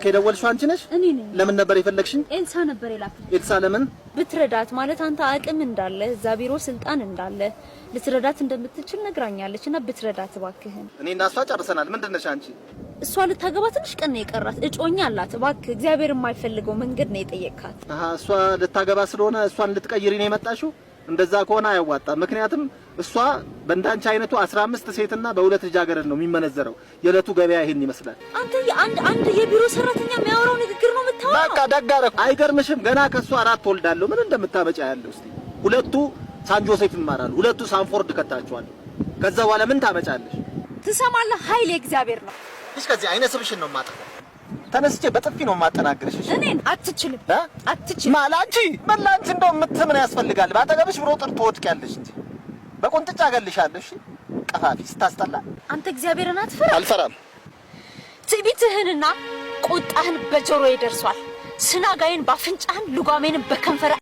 ስልክ የደወልሽው አንቺ ነሽ? እኔ ነኝ። ለምን ነበር የፈለግሽኝ? ኤልሳ ነበር የላከኝ። ኤልሳ ለምን? ብትረዳት ማለት አንተ አቅም እንዳለ እዛ ቢሮ ስልጣን እንዳለ ልትረዳት እንደምትችል ነግራኛለችና ብትረዳት እባክህን። እኔና እሷ ጨርሰናል። ምንድነሽ አንቺ? እሷ ልታገባ ትንሽ ቀን ነው የቀራት። እጮኛ አላት። እባክህ እግዚአብሔር የማይፈልገው መንገድ ነው የጠየቅካት። እሷ ልታገባ ስለሆነ እሷን ልትቀይሪ ነው የመጣሽው? እንደዛ ከሆነ አያዋጣም። ምክንያቱም እሷ በእንዳንቺ አይነቱ 15 ሴትና በሁለት ልጃገረድ ነው የሚመነዘረው። የዕለቱ ገበያ ይሄን ይመስላል። አንተ አንድ የቢሮ ሰራተኛ የሚያወራው ንግግር ነው የምታወራው። በቃ ደጋረፍ አይገርምሽም? ገና ከሷ 4 ወልዳለሁ። ምን እንደምታመጫ ያለው እስቲ። ሁለቱ ሳን ጆሴፍ ይማራሉ፣ ሁለቱ ሳንፎርድ ከታቸዋል። ከዛ በኋላ ምን ታመጫለሽ? ትሰማለህ? ኃይል የእግዚአብሔር ነው። እሺ ከዚህ አይነ ስብሽን ነው ማጠፋው። ተነስቼ በጥፊ ነው ማጠናግርሽ። እሺ እኔን አትችልም አትችልም ማላንቺ መላንቺ እንደው ምን ያስፈልጋል? ባጠገብሽ ብሮ ጥር ትወድቂያለሽ እንጂ በቁንጥጫ አገልሻለሁ። እሺ ቀፋፊ ስታስጠላ። አንተ እግዚአብሔርን አትፈራ? አልፈራም። ትዕቢትህንና ቁጣህን በጆሮዬ ደርሷል። ስናጋዬን ባፍንጫህን ልጓሜን በከንፈር